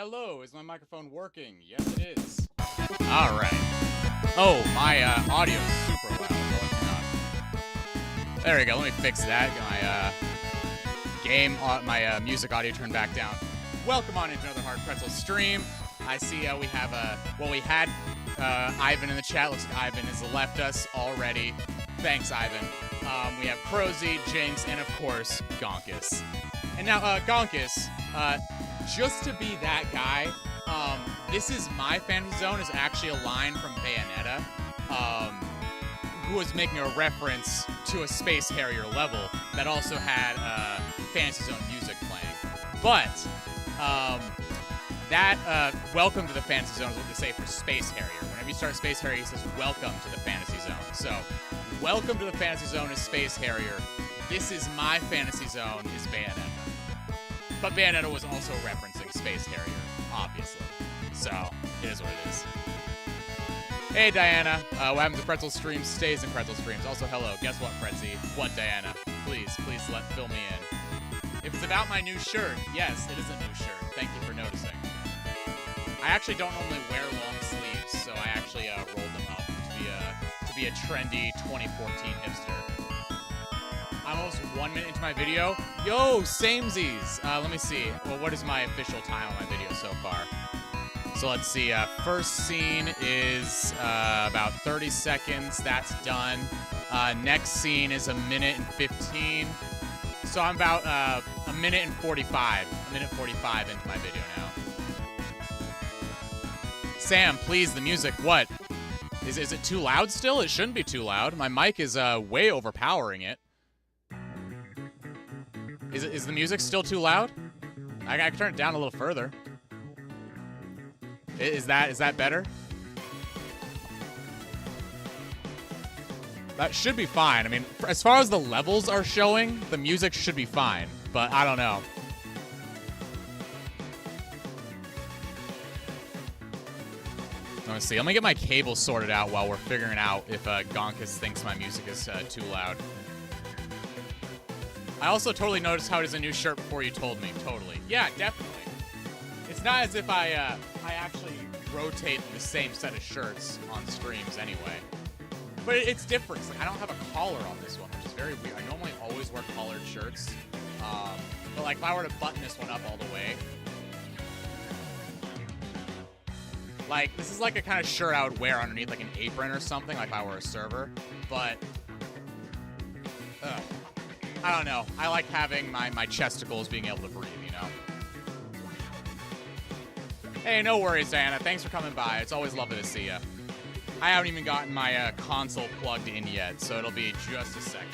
Hello, is my microphone working? Yes, it is. All right. Oh, my audio is super loud. There we go. Let me fix that. Get my music audio turned back down. Welcome on into another Hard Pretzel stream. I see we have we had Ivan in the chat. Looks like Ivan has left us already. Thanks, Ivan. We have Prosy, Jinx, and of course, Gonkus. And now, Gonkus, just to be that guy, this is my fantasy zone is actually a line from Bayonetta, who was making a reference to a Space Harrier level that also had fantasy zone music playing. But welcome to the fantasy zone is what they say for Space Harrier. Whenever you start Space Harrier, it says welcome to the fantasy zone. So, welcome to the fantasy zone is Space Harrier. This is my fantasy zone is Bayonetta. But Bayonetta was also referencing Space Harrier, obviously. So, it is what it is. Hey, Diana. What happens to Pretzel Streams stays in Pretzel Streams. Also, hello. Guess what, Pretzy? What, Diana? Please fill me in. If it's about my new shirt, yes, it is a new shirt. Thank you for noticing. I actually don't normally wear long sleeves, so I actually rolled them up to be a trendy 2014 hipster. I'm almost 1 minute into my video. Yo, samesies. Let me see. Well, what is my official time on my video so far? So let's see. First scene is about 30 seconds. That's done. Next scene is 1 minute and 15. So I'm about 1 minute and 45. 1 minute 45 into my video now. Sam, please, the music. What? Is it too loud still? It shouldn't be too loud. My mic is way overpowering it. Is the music still too loud? I can turn it down a little further. Is that better? That should be fine. I mean, as far as the levels are showing, the music should be fine, but I don't know. Let me see. Let me get my cable sorted out while we're figuring out if Gonkus thinks my music is too loud. I also totally noticed how it is a new shirt before you told me. Totally. Yeah, definitely. It's not as if I actually rotate the same set of shirts on streams anyway. But it's different. It's like I don't have a collar on this one, which is very weird. I normally always wear collared shirts. But like if I were to button this one up all the way, like this is like a kind of shirt I would wear underneath like an apron or something, like if I were a server. But I don't know. I like having my chesticles being able to breathe, you know? Hey, no worries, Diana. Thanks for coming by. It's always lovely to see you. I haven't even gotten my console plugged in yet, so it'll be just a second.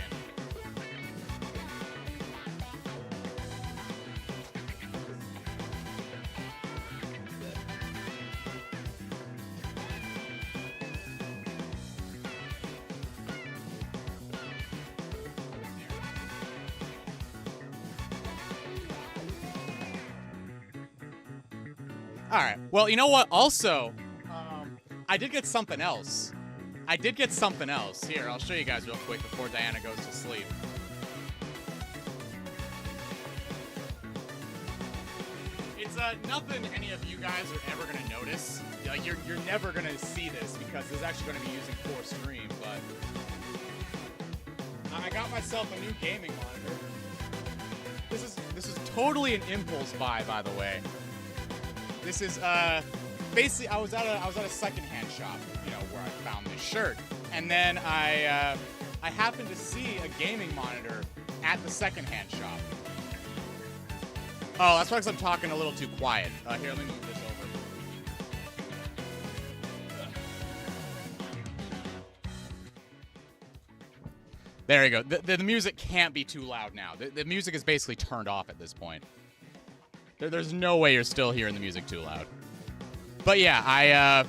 All right. Well, you know what? Also, I did get something else. Here, I'll show you guys real quick before Diana goes to sleep. It's nothing any of you guys are ever gonna notice. Like you're never gonna see this because this is actually gonna be using for stream. But I got myself a new gaming monitor. This is totally an impulse buy, by the way. This is basically I was at a secondhand shop, you know, where I found this shirt, and then I happened to see a gaming monitor at the secondhand shop. Oh, that's because I'm talking a little too quiet. Here, let me move this over. There you go. The music can't be too loud now. The music is basically turned off at this point. There's no way you're still hearing the music too loud. But yeah, I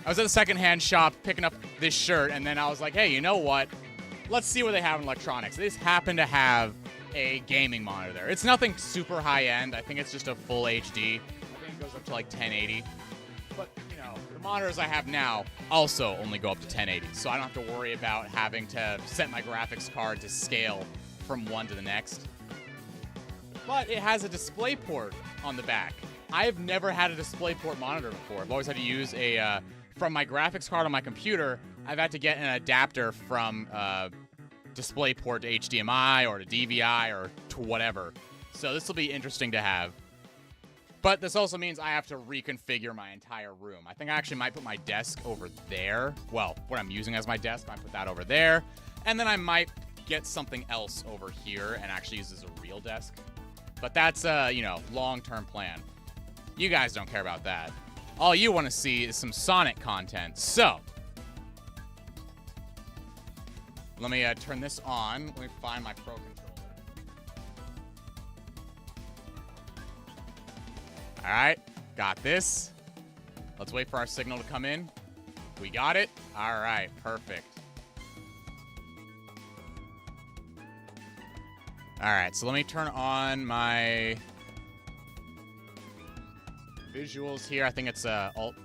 was at a secondhand shop picking up this shirt, and then I was like, hey, you know what? Let's see what they have in electronics. They just happen to have a gaming monitor there. It's nothing super high-end. I think it's just a full HD. I think it goes up to like 1080. But, you know, the monitors I have now also only go up to 1080, so I don't have to worry about having to set my graphics card to scale from one to the next. But it has a display port on the back. I have never had a DisplayPort monitor before. I've always had to use a, from my graphics card on my computer, I've had to get an adapter from DisplayPort to HDMI or to DVI or to whatever. So this will be interesting to have. But this also means I have to reconfigure my entire room. I think I actually might put my desk over there. Well, what I'm using as my desk, I put that over there. And then I might get something else over here and actually use this as a real desk. But that's a, you know, long-term plan. You guys don't care about that. All you want to see is some Sonic content. So, let me turn this on. Let me find my Pro Controller. All right, got this. Let's wait for our signal to come in. We got it. All right, perfect. All right, so let me turn on my visuals here. I think it's Alt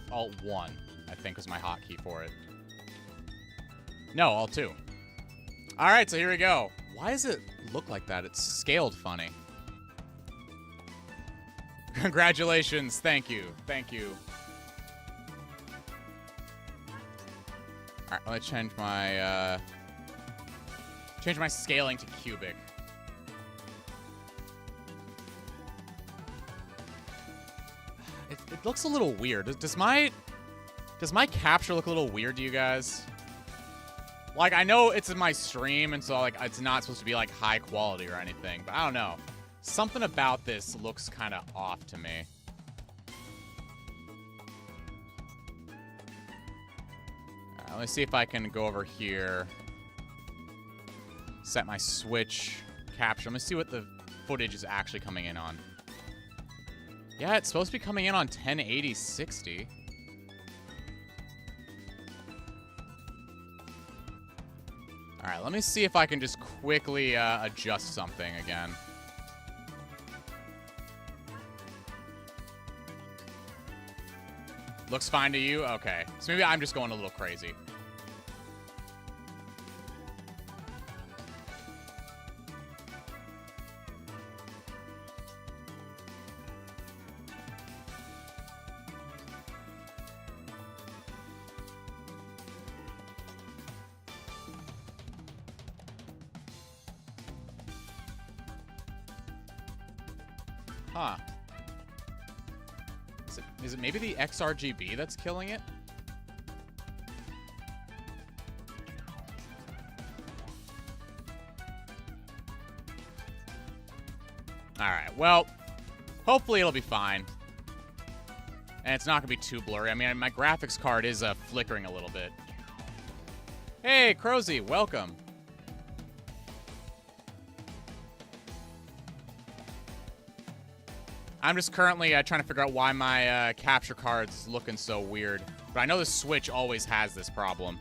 1, I think was my hotkey for it. No, Alt 2. All right, so here we go. Why does it look like that? It's scaled funny. Congratulations. Thank you. Thank you. All right, let me change my scaling to cubic. It looks a little weird. Does my capture look a little weird to you guys? Like, I know it's in my stream, and so like it's not supposed to be like high quality or anything, but I don't know. Something about this looks kind of off to me. All right, let me see if I can go over here. Set my switch capture. Let me see what the footage is actually coming in on. Yeah, it's supposed to be coming in on 1080 60. All right, let me see if I can just quickly adjust something again. Looks fine to you? Okay. So maybe I'm just going a little crazy. Huh. Is it maybe the XRGB that's killing it? Alright, well, hopefully it'll be fine. And it's not going to be too blurry. I mean, my graphics card is flickering a little bit. Hey, Crozy, welcome. I'm just currently trying to figure out why my capture card's looking so weird. But I know the Switch always has this problem.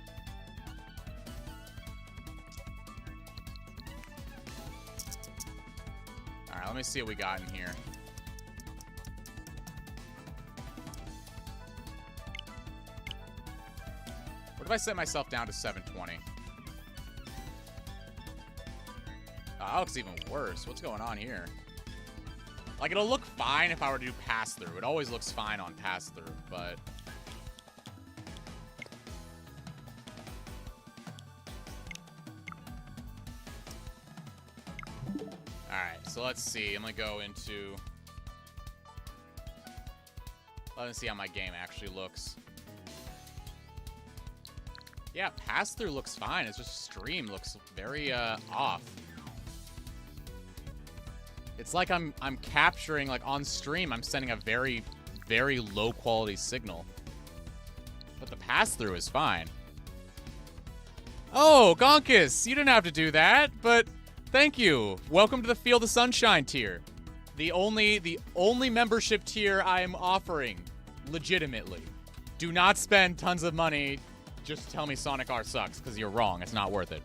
Alright, let me see what we got in here. What if I set myself down to 720? That looks even worse. What's going on here? Like, it'll look fine if I were to do pass-through. It always looks fine on pass-through, but... Alright, so let's see. I'm gonna go into... Let me see how my game actually looks. Yeah, pass-through looks fine. It's just stream looks very, off. It's like I'm capturing, like, on stream, I'm sending a very, very low-quality signal. But the pass-through is fine. Oh, Gonkus, you didn't have to do that, but thank you. Welcome to the Feel the Sunshine tier. The only membership tier I am offering, legitimately. Do not spend tons of money. Just tell me Sonic R sucks, because you're wrong. It's not worth it.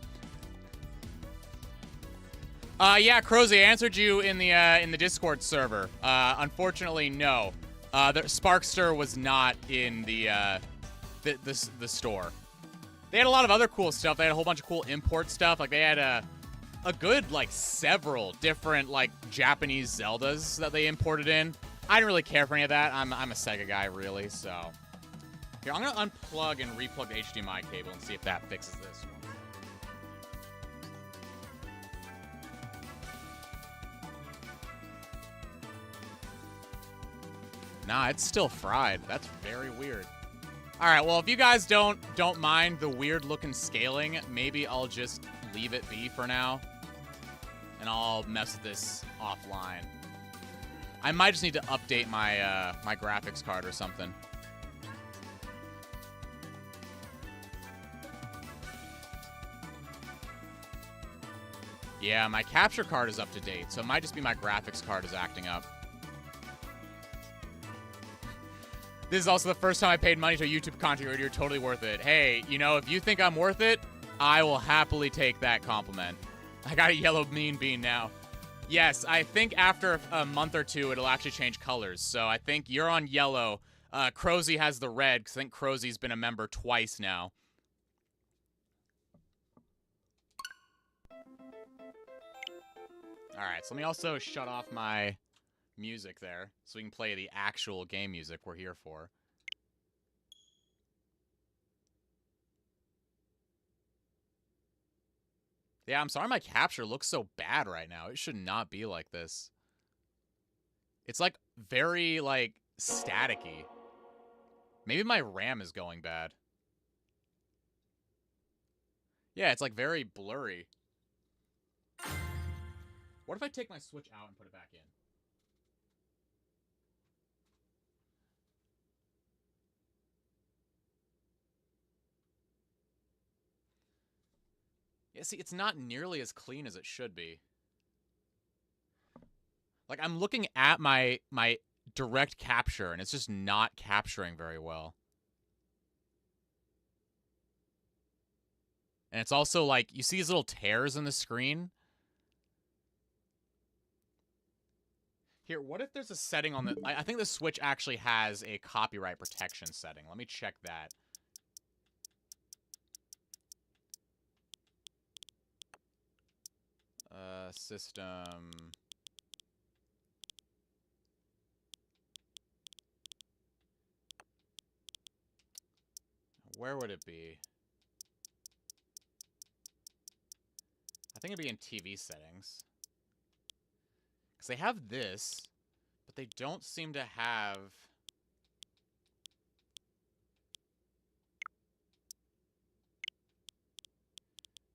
Yeah, Crozy, I answered you in the Discord server. Unfortunately, no. The Sparkster was not in the store. They had a lot of other cool stuff. They had a whole bunch of cool import stuff. Like, they had a good, like, several different, like, Japanese Zeldas that they imported in. I didn't really care for any of that. I'm a Sega guy, really, so. Here, I'm going to unplug and replug the HDMI cable and see if that fixes this. Nah, it's still fried. That's very weird. All right, well, if you guys don't mind the weird-looking scaling, maybe I'll just leave it be for now, and I'll mess with this offline. I might just need to update my my graphics card or something. Yeah, my capture card is up to date, so it might just be my graphics card is acting up. This is also the first time I paid money to a YouTube content creator. You're totally worth it. Hey, you know, if you think I'm worth it, I will happily take that compliment. I got a yellow mean bean now. Yes, I think after a month or two, it'll actually change colors. So I think you're on yellow. Crozy has the red, because I think Crozy's been a member twice now. All right, so let me also shut off my music there so we can play the actual game music we're here for. Yeah, I'm sorry my capture looks so bad right now. It should not be like this. It's like very like staticky. Maybe my RAM is going bad. Yeah, it's like very blurry. What if I take my Switch out and put it back in? Yeah, see, it's not nearly as clean as it should be. Like, I'm looking at my direct capture, and it's just not capturing very well. And it's also, like, you see these little tears in the screen? Here, what if there's a setting on the... I think the Switch actually has a copyright protection setting. Let me check that. System... Where would it be? I think it'd be in TV settings. Because they have this, but they don't seem to have...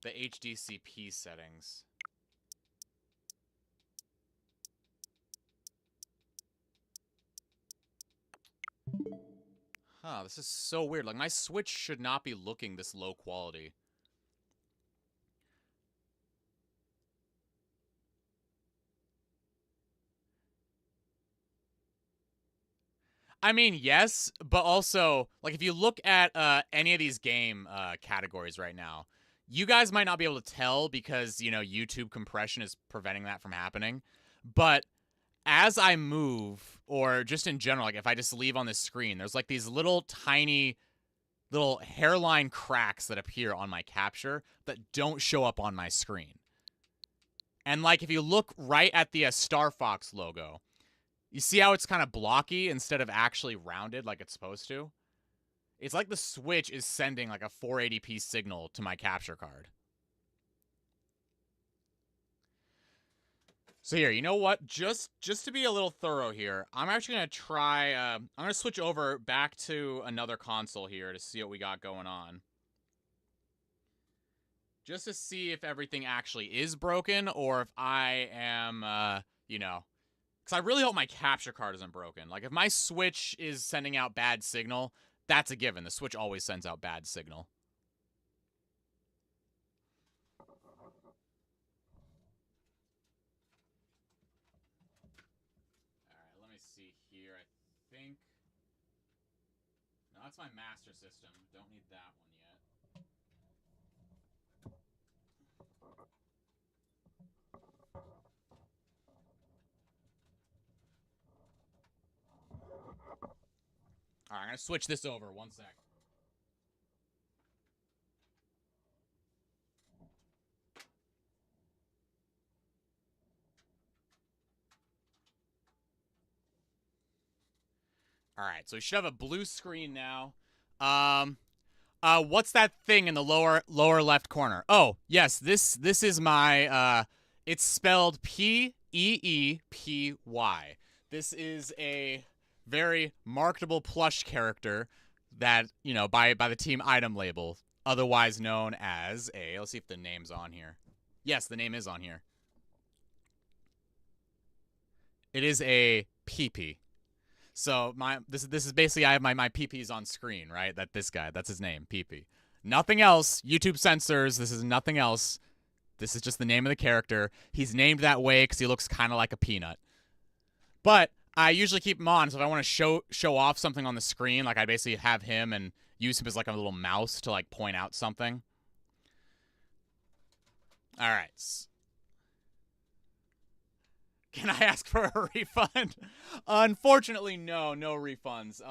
the HDCP settings. Huh, this is so weird. Like, my Switch should not be looking this low quality. I mean, yes, but also, like, if you look at any of these game categories right now, you guys might not be able to tell because, you know, YouTube compression is preventing that from happening. But as I move, or just in general, like, if I just leave on this screen, there's, like, these little tiny little hairline cracks that appear on my capture that don't show up on my screen. And, like, if you look right at the Star Fox logo, you see how it's kind of blocky instead of actually rounded like it's supposed to? It's like the Switch is sending like a 480p signal to my capture card. So here, you know what? Just to be a little thorough here, I'm actually going to try... I'm going to switch over back to another console here to see what we got going on. Just to see if everything actually is broken or if I am, you know... Because I really hope my capture card isn't broken. Like, if my Switch is sending out bad signal, that's a given. The Switch always sends out bad signal. Alright, let me see here. I think... No, that's my Master System. Don't need that one yet. Alright, I'm going to switch this over. One sec. All right, so we should have a blue screen now. What's that thing in the lower left corner? Oh, yes, this is my it's spelled Peepy. This is a very marketable plush character that, you know, by the Team Item label, otherwise known as a, let's see if the name's on here. Yes, the name is on here. It is a Peepy. So this is basically, I have my Peepees on screen, right? This guy, that's his name, Peepy. Nothing else. YouTube censors. This is nothing else. This is just the name of the character. He's named that way because he looks kind of like a peanut. But I usually keep him on, so if I want to show off something on the screen, like I basically have him and use him as like a little mouse to like point out something. All right. Can I ask for a refund? Unfortunately, no refunds.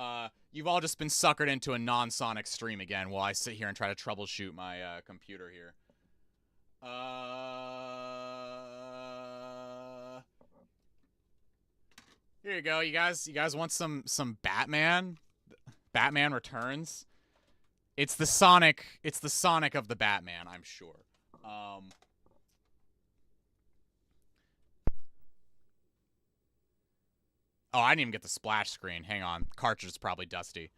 You've all just been suckered into a non-Sonic stream again while I sit here and try to troubleshoot my computer here. Here you go, you guys. You guys want some Batman? Batman Returns. It's the Sonic of the Batman, I'm sure. Oh, I didn't even get the splash screen. Hang on. Cartridge is probably dusty.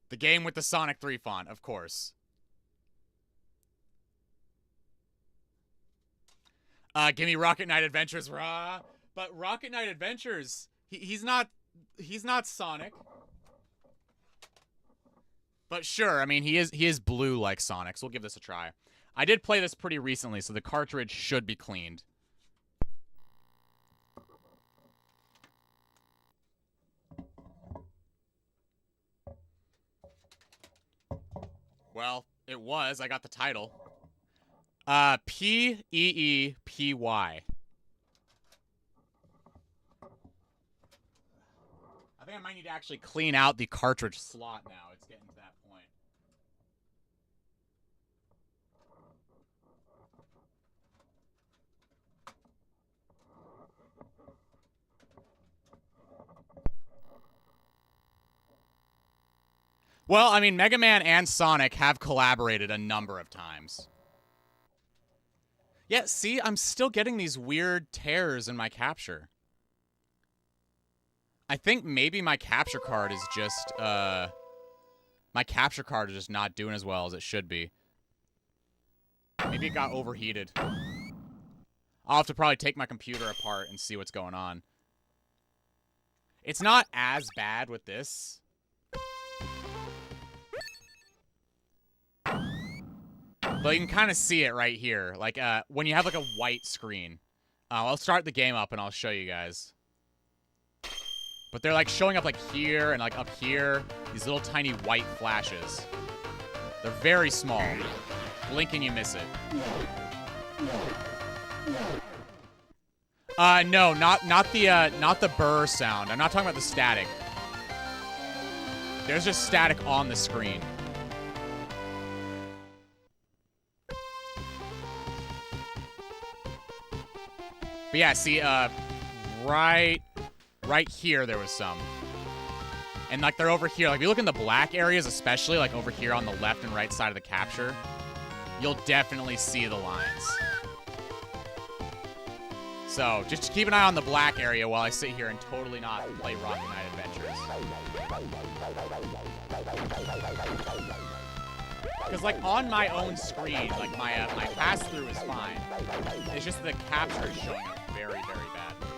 The game with the Sonic 3 font, of course. Give me Rocket Knight Adventures, rah. But Rocket Knight Adventures, he's not Sonic. But sure, I mean, he is blue like Sonic, so we'll give this a try. I did play this pretty recently, so the cartridge should be cleaned. Well, it was. I got the title. Peepy. I think I might need to actually clean out the cartridge slot now. It's getting to that point. Well, I mean, Mega Man and Sonic have collaborated a number of times. Yeah, see, I'm still getting these weird tears in my capture. I think maybe my capture card is just, my capture card is just not doing as well as it should be. Maybe it got overheated. I'll have to probably take my computer apart and see what's going on. It's not as bad with this. But you can kind of see it right here. Like, when you have, like, a white screen. I'll start the game up and I'll show you guys. But they're, like, showing up, like, here and, like, up here. These little tiny white flashes. They're very small. Blink and you miss it. No, not the burr sound. I'm not talking about the static. There's just static on the screen. But yeah, see, right here there was some. And, like, they're over here. Like, if you look in the black areas, especially, like, over here on the left and right side of the capture, you'll definitely see the lines. So, just keep an eye on the black area while I sit here and totally not play Rocket Knight Adventures. Because, like, on my own screen, like, my pass-through is fine. It's just the capture is showing up very, very badly.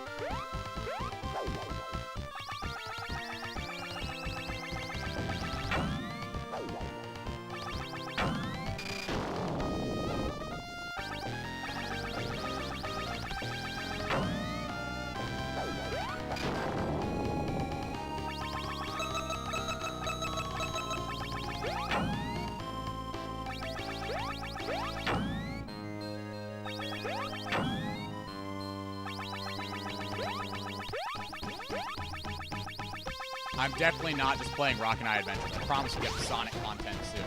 I'm definitely not just playing Rocket Knight Adventures. I promise to get Sonic content soon.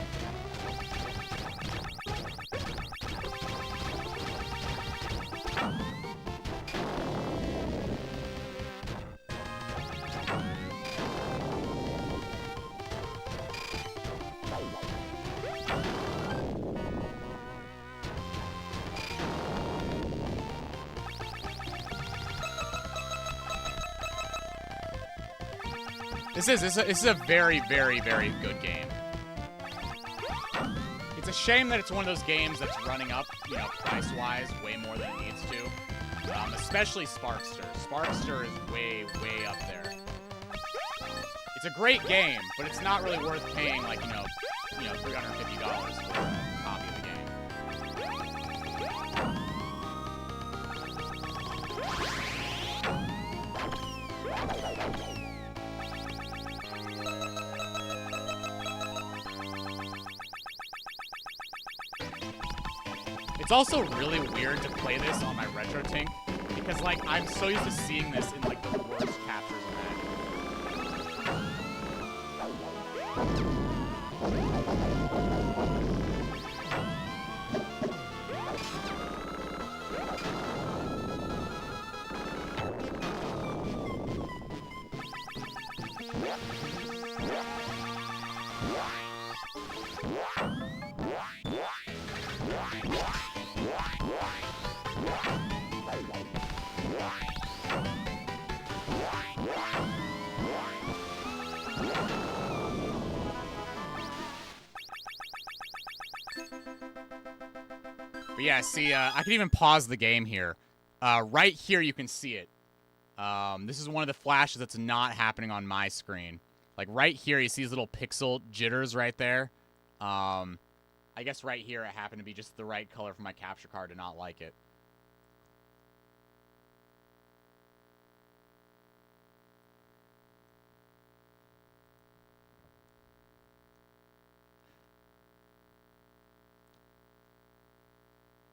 This is a very, very, very good game. It's a shame that it's one of those games that's running up, you know, price-wise, way more than it needs to. Especially Sparkster. Sparkster is way, way up there. It's a great game, but it's not really worth paying, like, you know, $350 for a copy of the game. It's also really weird to play this on my RetroTink, because, like, I'm so used to seeing this in, like, the worst captures imaginable. But yeah, see, I can even pause the game here. Right here, you can see it. This is one of the flashes that's not happening on my screen. Like, right here, you see these little pixel jitters right there. I guess right here, it happened to be just the right color for my capture card to not like it.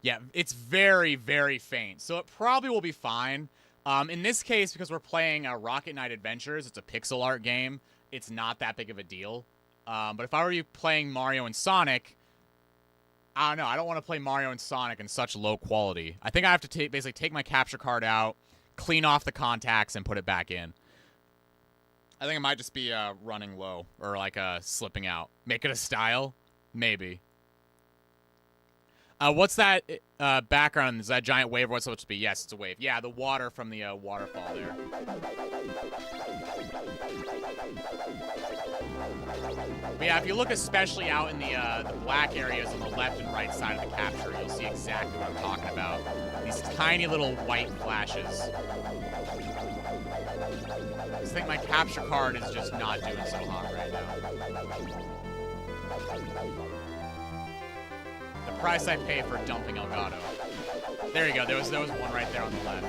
Yeah, it's very, very faint, so it probably will be fine. In this case, because we're playing Rocket Knight Adventures, it's a pixel art game, it's not that big of a deal. But if I were you playing Mario and Sonic, I don't know, I don't want to play Mario and Sonic in such low quality. I think I have to basically take my capture card out, clean off the contacts, and put it back in. I think it might just be running low, or like slipping out. Make it a style? Maybe. What's that background? Is that a giant wave? What's it supposed to be? Yes, it's a wave. Yeah, the water from the waterfall there. But yeah, if you look especially out in the black areas on the left and right side of the capture, you'll see exactly what I'm talking about. These tiny little white flashes. I just think my capture card is just not doing so hot right now. The price I pay for dumping Elgato. There you go. There was one right there on the left.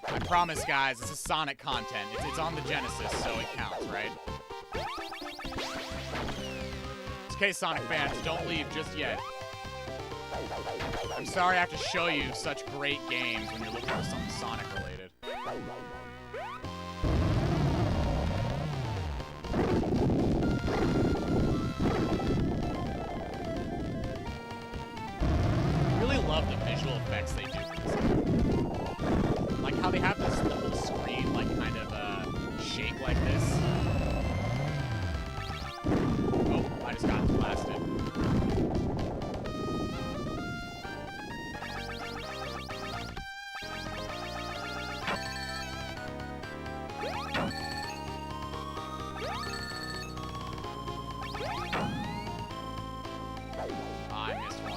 I promise, guys, this is Sonic content. It's on the Genesis, so it counts, right? Okay, Sonic fans, don't leave just yet. I'm sorry I have to show you such great games when you're looking for something Sonic-related. I really love the visual effects they do for this game. Like how they have the whole screen, like, kind of, shape like this. Oh, I just got blasted. I missed one.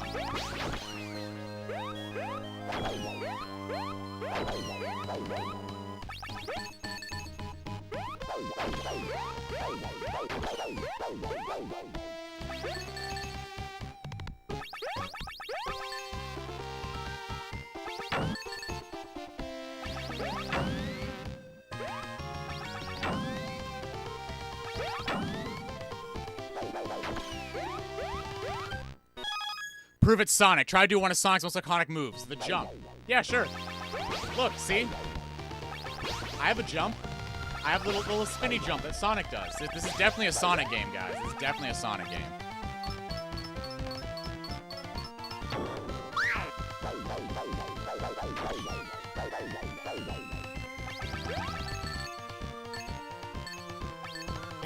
Prove it, Sonic. Try to do one of Sonic's most iconic moves, the jump. Yeah, sure. Look, see? I have a jump. I have a little spinny jump that Sonic does. This is definitely a Sonic game, guys. This is definitely a Sonic game.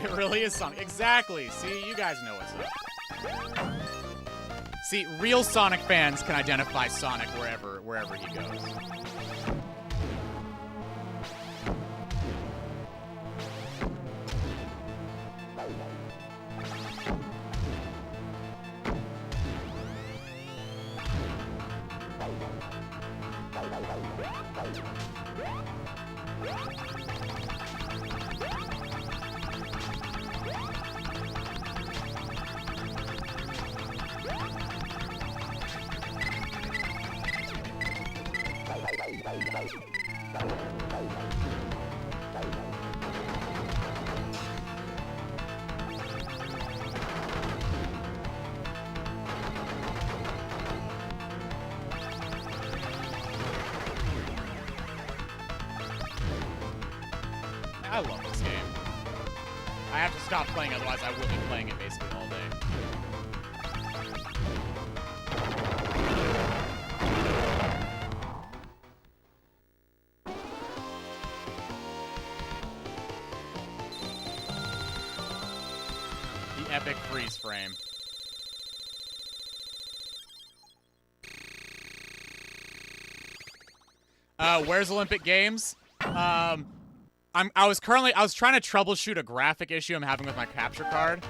It really is Sonic. Exactly. See, you guys know what's up. See, real Sonic fans can identify Sonic wherever he goes. I love this game. I have to stop playing, otherwise I will be playing it basically all day. The epic freeze frame. Where's Olympic Games? I was trying to troubleshoot a graphic issue I'm having with my capture card,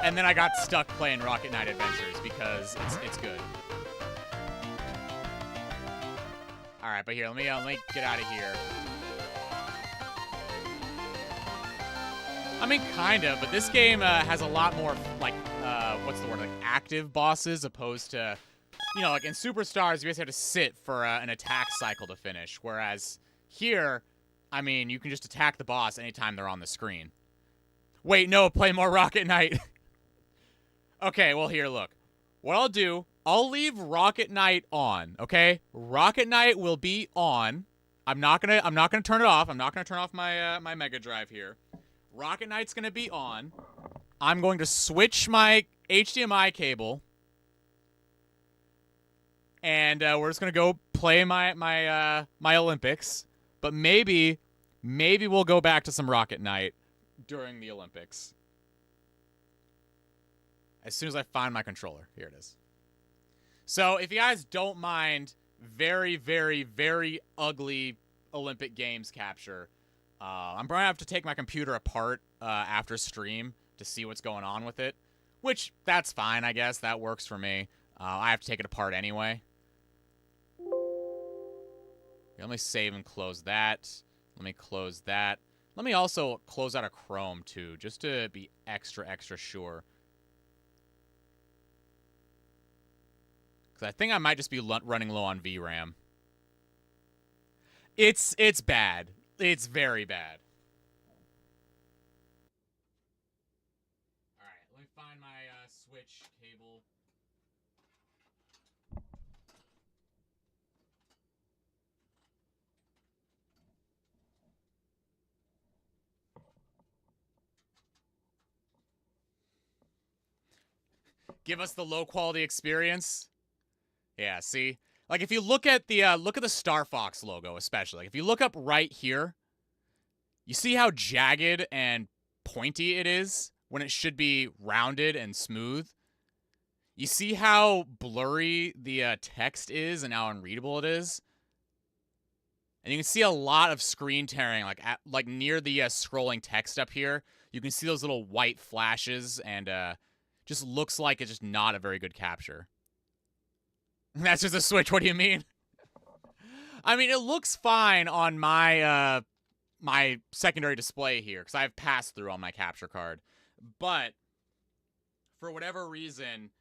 and then I got stuck playing Rocket Knight Adventures because it's good. All right, but here, let me get out of here. I mean, kind of, but this game has a lot more like what's the word, like active bosses opposed to, you know, like in Superstars you basically have to sit for an attack cycle to finish, whereas here, I mean, you can just attack the boss anytime they're on the screen. Wait, no, play more Rocket Knight. Okay, well, here, look. What I'll do, I'll leave Rocket Knight on, okay? Rocket Knight will be on. I'm not gonna turn it off. I'm not gonna turn off my my Mega Drive here. Rocket Knight's gonna be on. I'm going to switch my HDMI cable, and we're just gonna go play my Olympics. But maybe we'll go back to some Rocket Knight during the Olympics. As soon as I find my controller. Here it is. So if you guys don't mind very, very, very ugly Olympic Games capture, I'm going to have to take my computer apart after stream to see what's going on with it. Which, that's fine, I guess. That works for me. I have to take it apart anyway. Let me save and close that. Let me close that. Let me also close out of Chrome, too, just to be extra, extra sure. Because I think I might just be running low on VRAM. It's bad. It's very bad. All right, let me find my Switch cable. Give us the low quality experience. Yeah, see? Like if you look at the Star Fox logo especially. Like if you look up right here, you see how jagged and pointy it is when it should be rounded and smooth. You see how blurry the text is and how unreadable it is. And you can see a lot of screen tearing like near the scrolling text up here. You can see those little white flashes and just looks like it's just not a very good capture. That's just a Switch, what do you mean? I mean, it looks fine on my my secondary display here, because I have pass-through on my capture card. But, for whatever reason,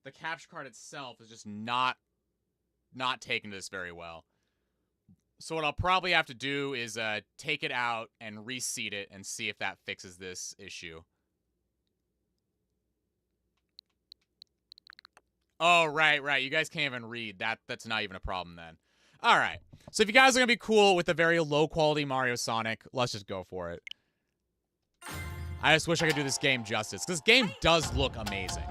the capture card itself is just not taking this very well. So what I'll probably have to do is take it out and reseat it and see if that fixes this issue. Oh, right. You guys can't even read. That's not even a problem then. All right. So if you guys are going to be cool with a very low-quality Mario Sonic, let's just go for it. I just wish I could do this game justice, because this game does look amazing.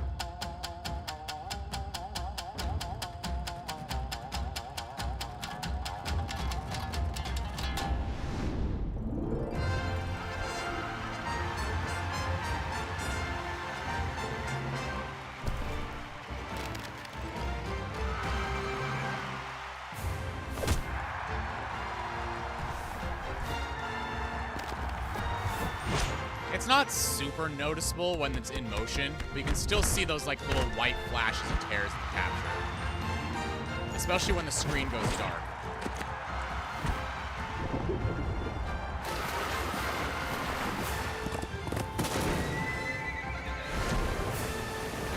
It's not super noticeable when it's in motion, but you can still see those like little white flashes and tears in the capture. Especially when the screen goes dark.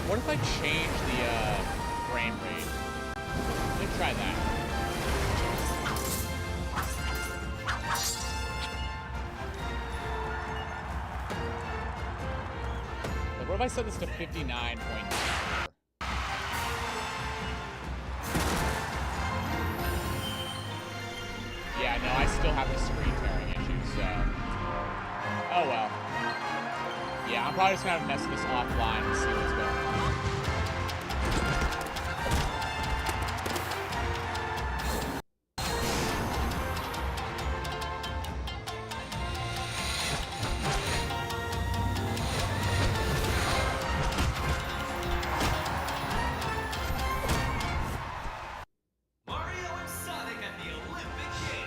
What if I change the frame rate? Let's try that. Like, what if I set this to 59.9? Yeah, no, I still have the screen tearing issues, so... Oh well. Yeah, I'm probably just gonna have to mess with this offline and see what's going on.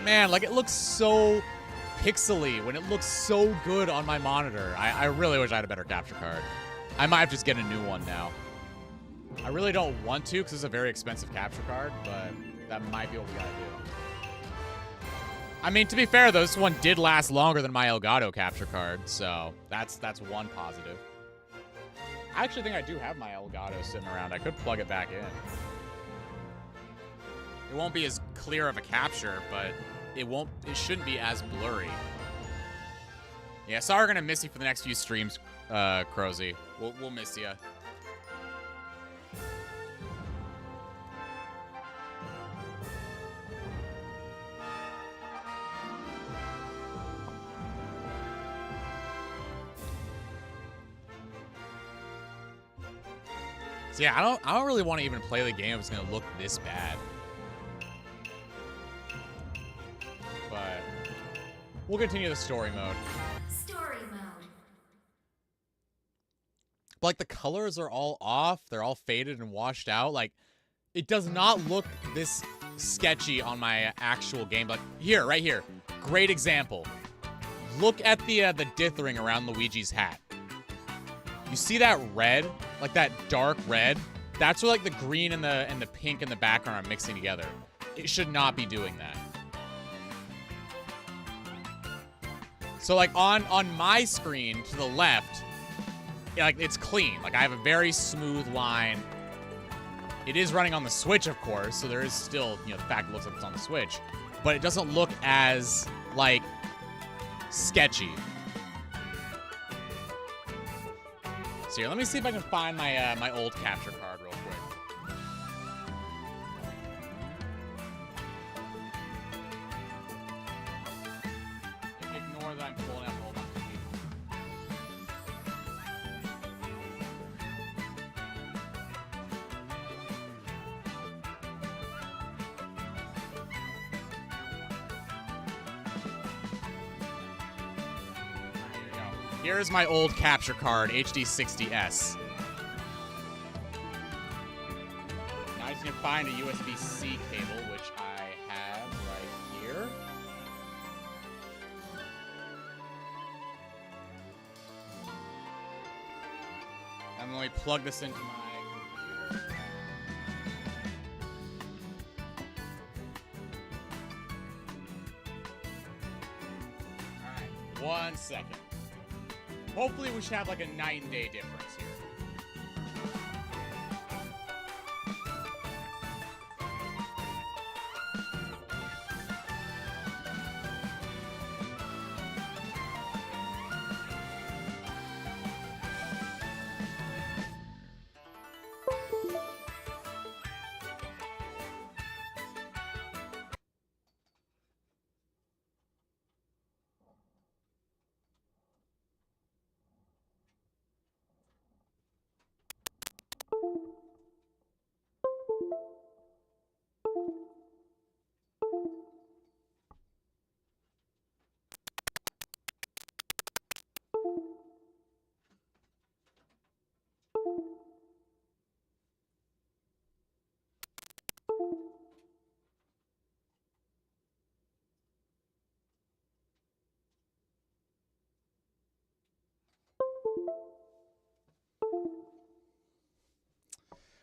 Man, like, it looks so pixely when it looks so good on my monitor. I really wish I had a better capture card. I might have to just get a new one now. I really don't want to because it's a very expensive capture card, but that might be what we gotta do. I mean, to be fair, though, this one did last longer than my Elgato capture card, so that's one positive. I actually think I do have my Elgato sitting around. I could plug it back in. It won't be as clear of a capture, but it shouldn't be as blurry. Yeah, sorry we're gonna miss you for the next few streams, Crozy. We'll miss you. So yeah, I don't really want to even play the game if it's gonna look this bad. But we'll continue the story mode. Story mode. But, like, the colors are all off. They're all faded and washed out. Like, it does not look this sketchy on my actual game. Like, here, right here. Great example. Look at the dithering around Luigi's hat. You see that red? Like, that dark red? That's where, like, the green and the pink in the background are mixing together. It should not be doing that. So, like, on my screen to the left, like, it's clean. Like, I have a very smooth line. It is running on the Switch, of course, so there is still, you know, the fact it looks like it's on the Switch. But it doesn't look as, like, sketchy. So here, let me see if I can find my my old capture card real quick. Ignore that I'm pulling out old. Here's my old capture card, HD60S. Now I just need to find a USB-C cable, which I have right here. And let me plug this into my computer. Alright, 1 second. Hopefully we should have like a night and day difference here.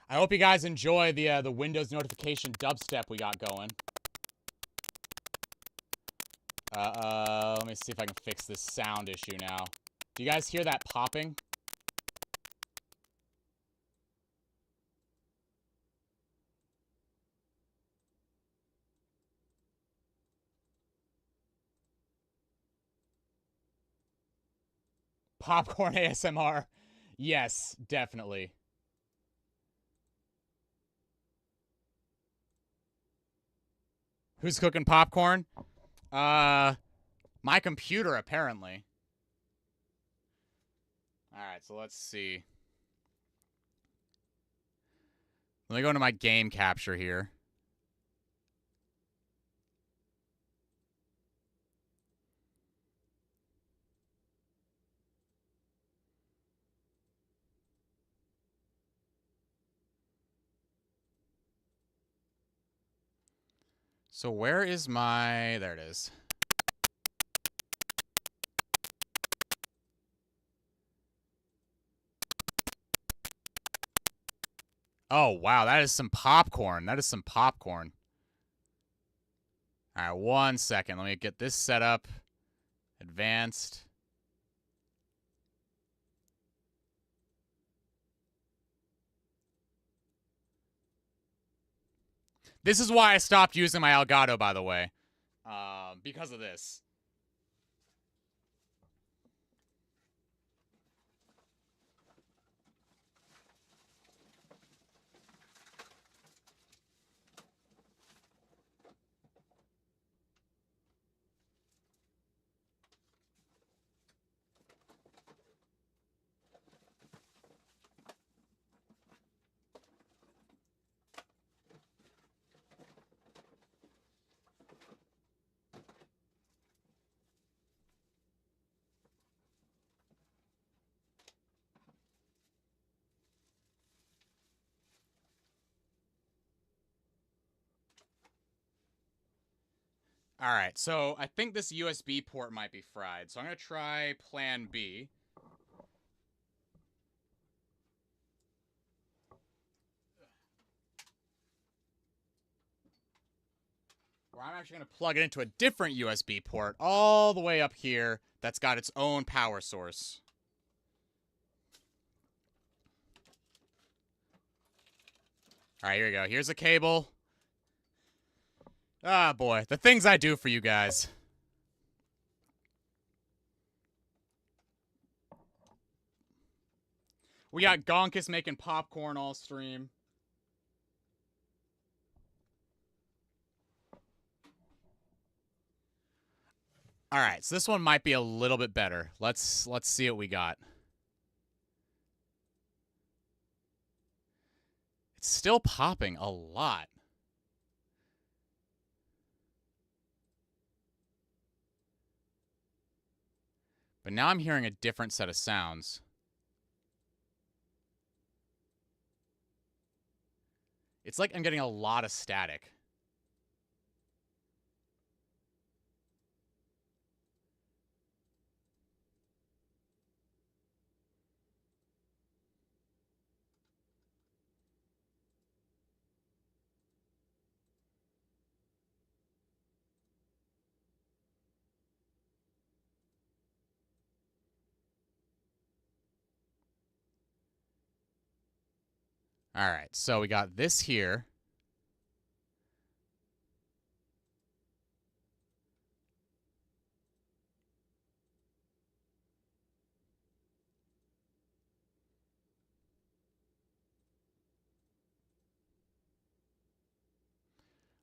I hope you guys enjoy the Windows notification dubstep we got going. Let me see if I can fix this sound issue now. Do you guys hear that popping? Popcorn ASMR. Yes, definitely. Who's cooking popcorn? My computer, apparently. Alright, so let's see. Let me go into my game capture here. So where is my... There it is. Oh, wow, that is some popcorn. That is some popcorn. All right, 1 second. Let me get this set up. Advanced. This is why I stopped using my Elgato, by the way. Because of this. All right, so I think this USB port might be fried. So I'm going to try plan B. Where I'm actually going to plug it into a different USB port all the way up here that's got its own power source. All right, here we go. Here's a cable. Ah, boy. The things I do for you guys. We got Gonkus making popcorn all stream. All right, so this one might be a little bit better. Let's see what we got. It's still popping a lot. But now I'm hearing a different set of sounds. It's like I'm getting a lot of static. All right, so we got this here.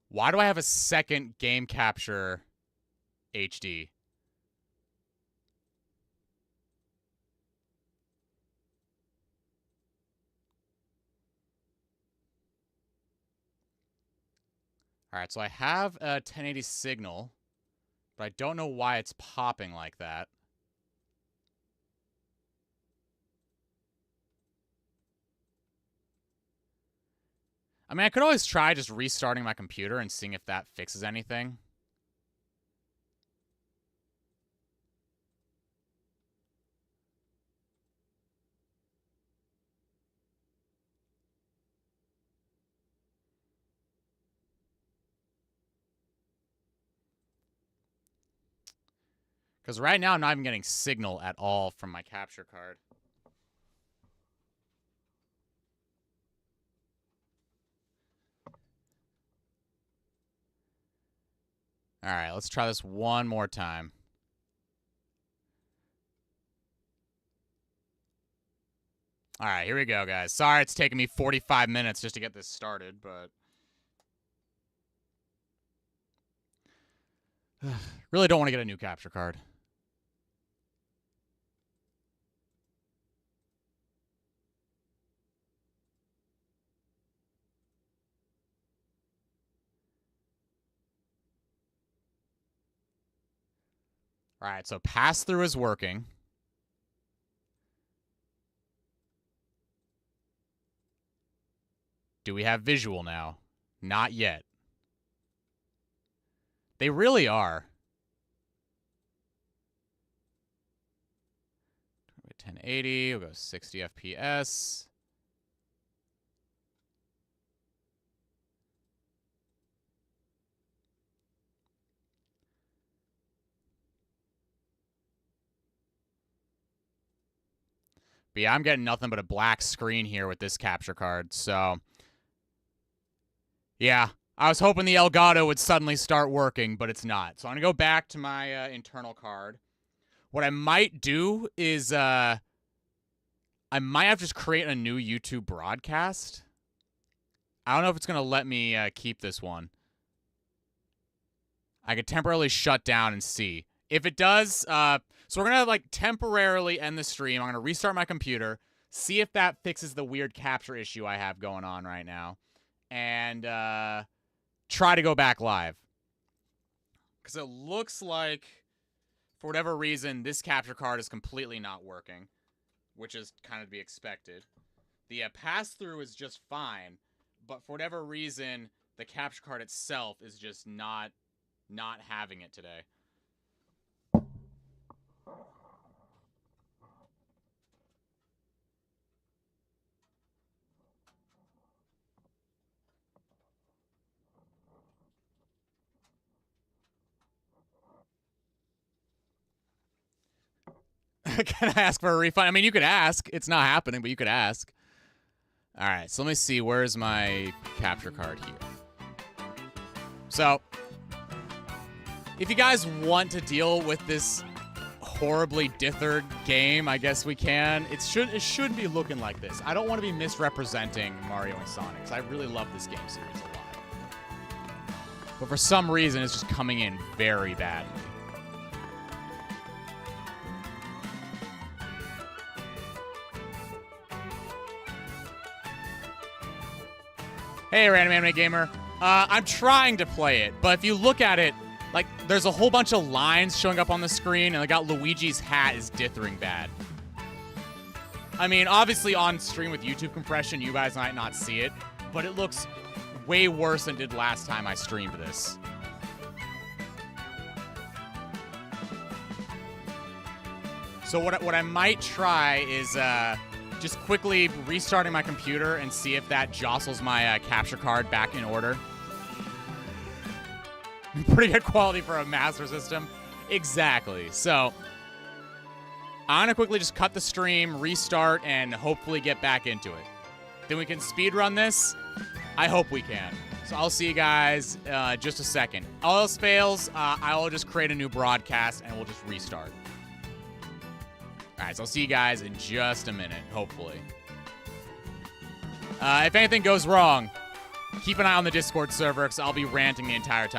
Why do I have a second game capture HD? All right, so I have a 1080 signal, but I don't know why it's popping like that. I mean, I could always try just restarting my computer and seeing if that fixes anything. Because right now I'm not even getting signal at all from my capture card. All right, let's try this one more time. All right, here we go, guys. Sorry it's taking me 45 minutes just to get this started, but... really don't want to get a new capture card. All right, so pass-through is working. Do we have visual now? Not yet. They really are. 1080, we'll go 60 FPS. But yeah, I'm getting nothing but a black screen here with this capture card, so... yeah, I was hoping the Elgato would suddenly start working, but it's not. So I'm going to go back to my internal card. What I might do is I might have to just create a new YouTube broadcast. I don't know if it's going to let me keep this one. I could temporarily shut down and see. If it does, so we're going to like temporarily end the stream. I'm going to restart my computer, see if that fixes the weird capture issue I have going on right now, and try to go back live. Because it looks like, for whatever reason, this capture card is completely not working, which is kind of to be expected. The pass-through is just fine, but for whatever reason, the capture card itself is just not having it today. Can I ask for a refund? I mean, you could ask. It's not happening, but you could ask. All right, so let me see. Where's my capture card here? So, if you guys want to deal with this horribly dithered game, I guess we can. It shouldn't be looking like this. I don't want to be misrepresenting Mario and Sonic, because I really love this game series a lot. But for some reason, it's just coming in very badly. Hey, Random Anime Gamer. I'm trying to play it, but if you look at it, like, there's a whole bunch of lines showing up on the screen, and I got Luigi's hat is dithering bad. I mean, obviously on stream with YouTube compression, you guys might not see it, but it looks way worse than it did last time I streamed this. So what I might try is just quickly restarting my computer and see if that jostles my capture card back in order. Pretty good quality for a Master System. Exactly. So I'm gonna quickly just cut the stream, restart, and hopefully get back into it. Then we can speedrun this. I hope we can. So I'll see you guys just a second. All else fails, I'll just create a new broadcast and we'll just restart. All right, so I'll see you guys in just a minute, hopefully. If anything goes wrong, keep an eye on the Discord server because I'll be ranting the entire time.